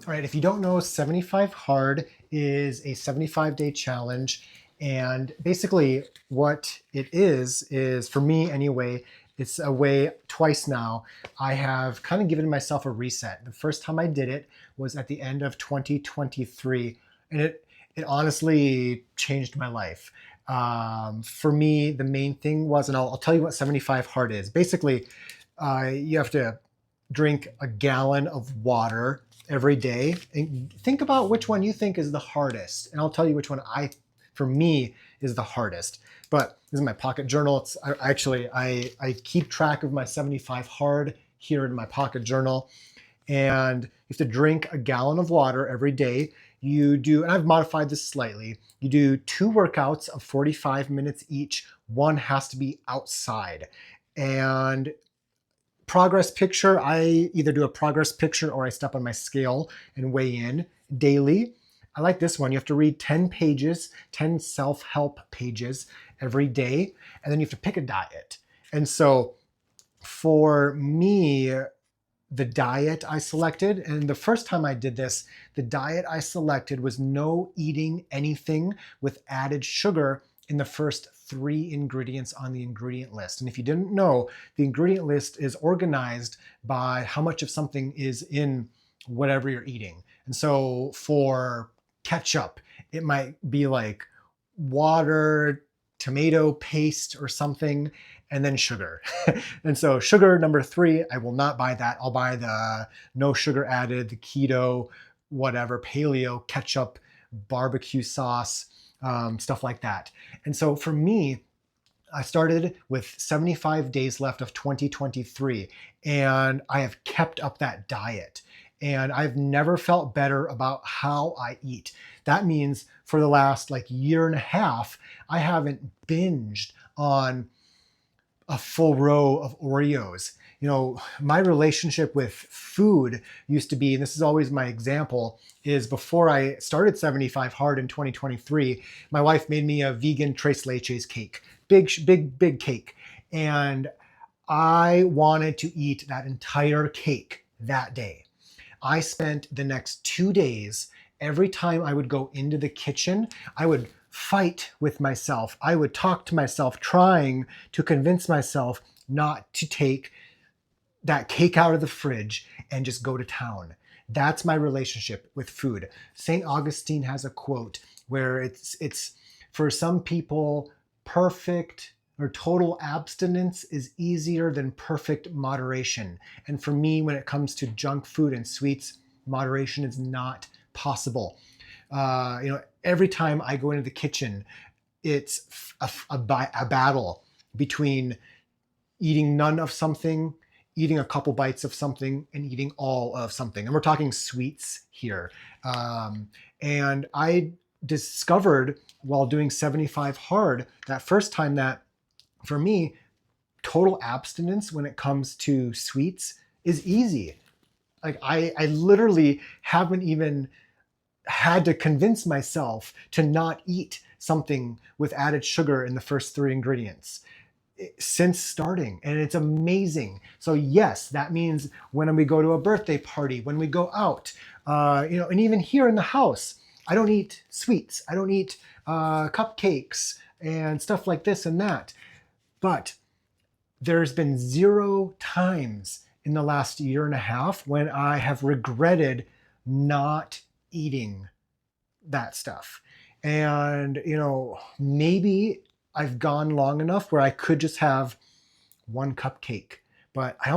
All right, if you don't know, 75 Hard is a 75-day challenge. And basically, what it is for me anyway, it's a way twice now. I have kind of given myself a reset. The first time I did it was at the end of 2023, and it honestly changed my life. For me, the main thing was, and I'll tell you what 75 Hard is. Basically, you have to drink a gallon of water every day and think about which one you think is the hardest, and I'll tell you which one for me is the hardest. But this is my pocket journal. I keep track of my 75 Hard here in my pocket journal. And you have to drink a gallon of water every day. You do, and I've modified this slightly, you do 2 workouts of 45 minutes each. One has to be outside. And progress picture, I either do a progress picture or I step on my scale and weigh in daily. I like this one. You have to read 10 pages, 10 self-help pages every day, and then you have to pick a diet. And so for me, the diet I selected, and the first time I did this, the diet I selected was no eating anything with added sugar in the first 3 ingredients on the ingredient list. And if you didn't know, the ingredient list is organized by how much of something is in whatever you're eating. And so for ketchup, it might be like water, tomato paste or something, and then sugar. And so sugar number 3, I will not buy that. I'll buy the no sugar added, the keto, whatever, paleo, ketchup, barbecue sauce, stuff like that. And so for me, I started with 75 days left of 2023, and I have kept up that diet. And I've never felt better about how I eat. That means for the last like year and a half, I haven't binged on a full row of Oreos. You know, my relationship with food used to be, and this is always my example, is before I started 75 Hard in 2023, my wife made me a vegan Tres Leches cake. Big cake. And I wanted to eat that entire cake that day. I spent the next 2 days, every time I would go into the kitchen, I would fight with myself. I would talk to myself, trying to convince myself not to take that cake out of the fridge and just go to town. That's my relationship with food. St. Augustine has a quote where it's for some people, perfect or total abstinence is easier than perfect moderation. And for me, when it comes to junk food and sweets, moderation is not possible. Every time I go into the kitchen, it's a battle between eating none of something, eating a couple bites of something, and eating all of something. And we're talking sweets here. And I discovered while doing 75 Hard that first time that for me, total abstinence when it comes to sweets is easy. Like I literally haven't even had to convince myself to not eat something with added sugar in the first 3 ingredients since starting, and it's amazing. So yes, that means when we go to a birthday party, when we go out, and even here in the house, I don't eat sweets, I don't eat cupcakes and stuff like this and that. But there's been 0 times in the last year and a half when I have regretted not eating that stuff. And, maybe I've gone long enough where I could just have 1 cupcake. But I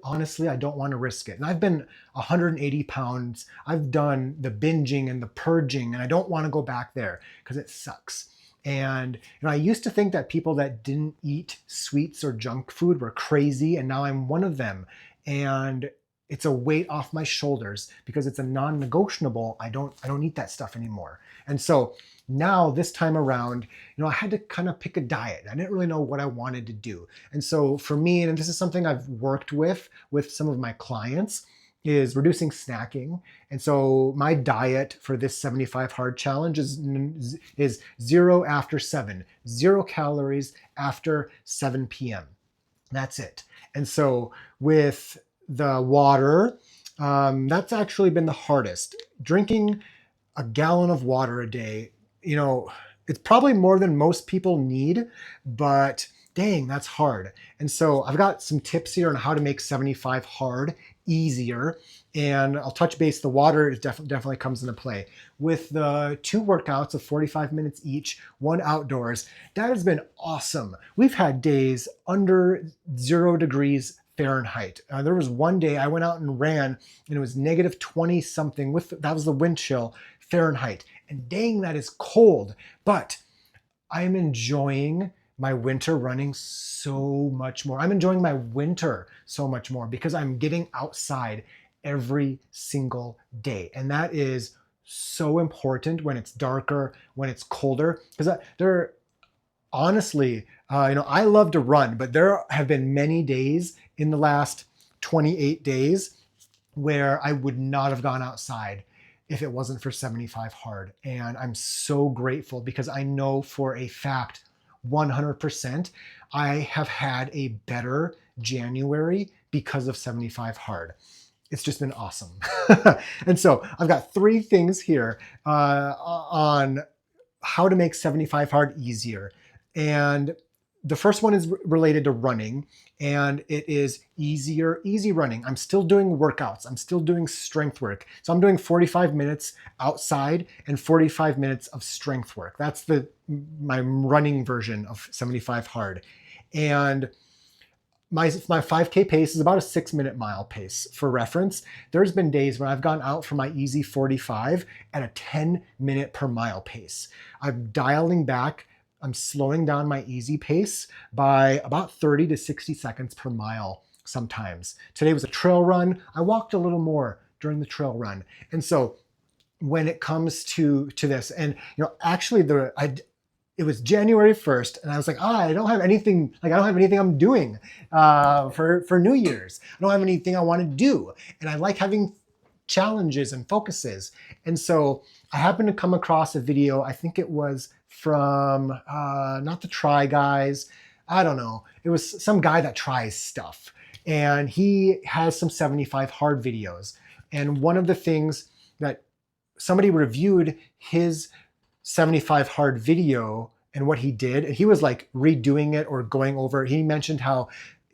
honestly, I don't want to risk it. And I've been 180 pounds. I've done the binging and the purging, and I don't want to go back there because it sucks. And I used to think that people that didn't eat sweets or junk food were crazy, and now I'm one of them. And it's a weight off my shoulders because it's a non-negotiable. I don't eat that stuff anymore. And so now this time around, I had to kind of pick a diet. I didn't really know what I wanted to do. And so for me, and this is something I've worked with some of my clients, is reducing snacking. And so my diet for this 75 Hard challenge is 0 after 7, 0 calories after 7 p.m. That's it. And so with the water, That's actually been the hardest. Drinking a gallon of water a day, it's probably more than most people need, but dang, that's hard. And so I've got some tips here on how to make 75 hard easier. And I'll touch base. The water is definitely comes into play. With the 2 workouts of 45 minutes each, 1 outdoors, that has been awesome. We've had days under 0 degrees Fahrenheit. There was one day I went out and ran and it was negative 20 something that was the wind chill Fahrenheit. And dang, that is cold. But I'm enjoying my winter running so much more. I'm enjoying my winter so much more because I'm getting outside every single day. And that is so important when it's darker, when it's colder. Because there, honestly, I love to run, but there have been many days in the last 28 days where I would not have gone outside if it wasn't for 75 hard. And I'm so grateful because I know for a fact 100% I have had a better January because of 75 hard. It's just been awesome. And so I've got 3 things here on how to make 75 hard easier. And the first one is related to running, and it is easy running. I'm still doing workouts. I'm still doing strength work. So I'm doing 45 minutes outside and 45 minutes of strength work. That's my running version of 75 hard. And my 5K pace is about a 6-minute mile pace. For reference, there's been days when I've gone out for my easy 45 at a 10-minute per mile pace. I'm dialing back. I'm slowing down my easy pace by about 30 to 60 seconds per mile sometimes. Today was a trail run. I walked a little more during the trail run. And so when it comes to this, and actually it was January 1st and I was like, I don't have anything I'm doing for New Year's. I don't have anything I want to do. And I like having challenges and focuses. And so I happened to come across a video, I think it was from, not the Try Guys, I don't know. It was some guy that tries stuff. And he has some 75 hard videos. And one of the things that somebody reviewed his 75 hard video and what he did, and he was like redoing it or going over it. He mentioned how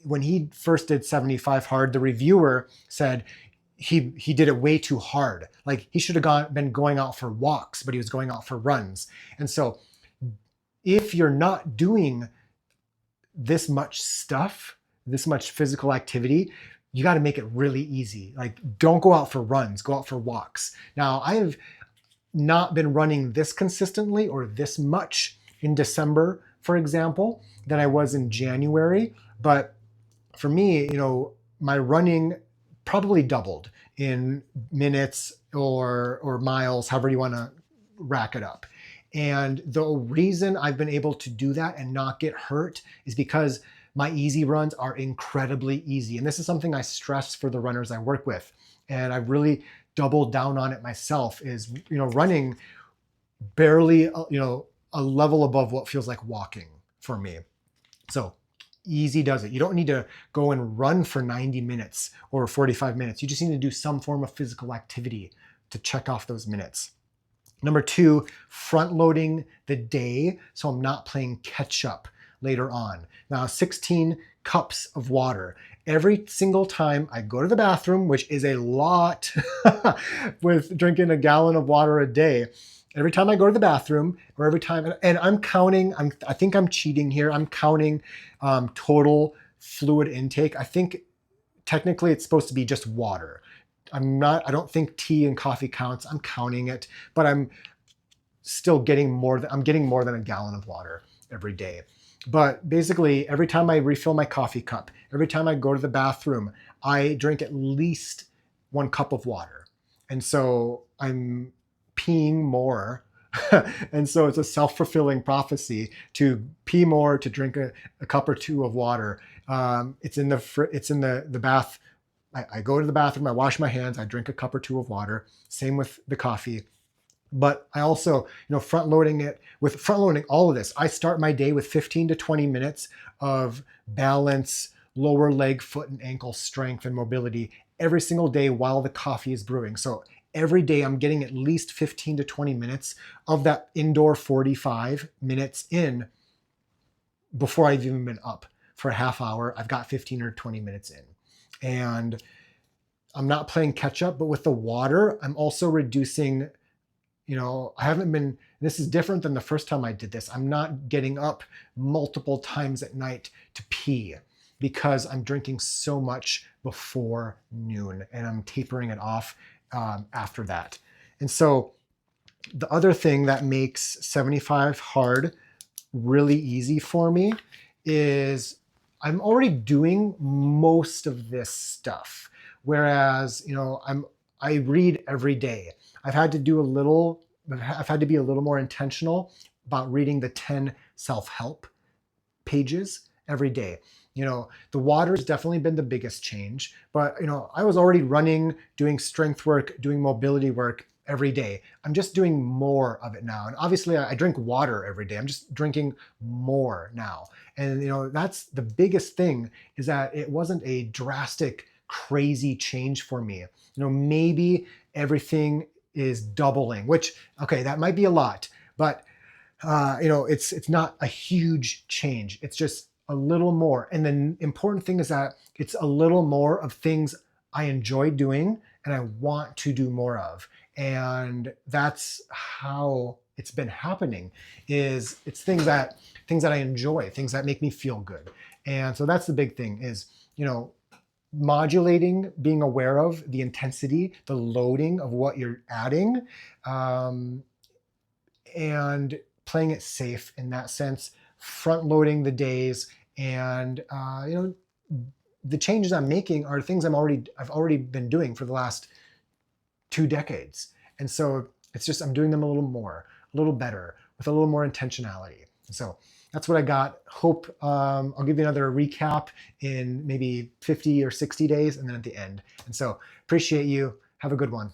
when he first did 75 hard, the reviewer said he did it way too hard. Like he should have been going out for walks, but he was going out for runs. And so if you're not doing this much stuff, this much physical activity, you got to make it really easy. Like don't go out for runs, go out for walks. Now I have not been running this consistently or this much in December, for example, than I was in January. But for me, my running probably doubled in minutes or miles, however you want to rack it up. And the reason I've been able to do that and not get hurt is because my easy runs are incredibly easy. And this is something I stress for the runners I work with. And I've really doubled down on it myself is, running barely, a level above what feels like walking for me. So easy does it. You don't need to go and run for 90 minutes or 45 minutes. You just need to do some form of physical activity to check off those minutes. Number 2, front loading the day so I'm not playing catch up later on. Now, 16 cups of water. Every single time I go to the bathroom, which is a lot with drinking a gallon of water a day, every time I go to the bathroom or every time, and I'm counting, I think I'm cheating here. I'm counting total fluid intake. I think technically it's supposed to be just water. I don't think tea and coffee counts. I'm counting it, but I'm still getting more than a gallon of water every day. But basically, every time I refill my coffee cup, every time I go to the bathroom, I drink at least 1 cup of water. And so I'm peeing more. And so it's a self-fulfilling prophecy to pee more, to drink a cup or 2 of water. It's in the bath. I go to the bathroom, I wash my hands, I drink a cup or 2 of water. Same with the coffee. But I also, front loading all of this. I start my day with 15 to 20 minutes of balance, lower leg, foot, and ankle strength and mobility every single day while the coffee is brewing. So every day I'm getting at least 15 to 20 minutes of that indoor 45 minutes in before I've even been up for a half hour. I've got 15 or 20 minutes in. And I'm not playing catch up, but with the water, I'm also reducing, I haven't been, this is different than the first time I did this. I'm not getting up multiple times at night to pee because I'm drinking so much before noon and I'm tapering it off after that. And so the other thing that makes 75 hard really easy for me is I'm already doing most of this stuff. Whereas, I read every day. I've had to be a little more intentional about reading the 10 self-help pages every day. The water's definitely been the biggest change, but I was already running, doing strength work, doing mobility work every day. I'm just doing more of it now. And obviously I drink water every day. I'm just drinking more now. And that's the biggest thing, is that it wasn't a drastic, crazy change for me. Maybe everything is doubling, which, okay, that might be a lot, but it's not a huge change. It's just a little more. And the important thing is that it's a little more of things I enjoy doing and I want to do more of. And that's how it's been happening. It's things that I enjoy, things that make me feel good. And so that's the big thing, is modulating, being aware of the intensity, the loading of what you're adding, and playing it safe in that sense, front loading the days. And the changes I'm making are things I've already been doing for the last 2 decades. And so it's just, I'm doing them a little more, a little better, with a little more intentionality. So that's what I got. Hope I'll give you another recap in maybe 50 or 60 days and then at the end. And so appreciate you. Have a good one.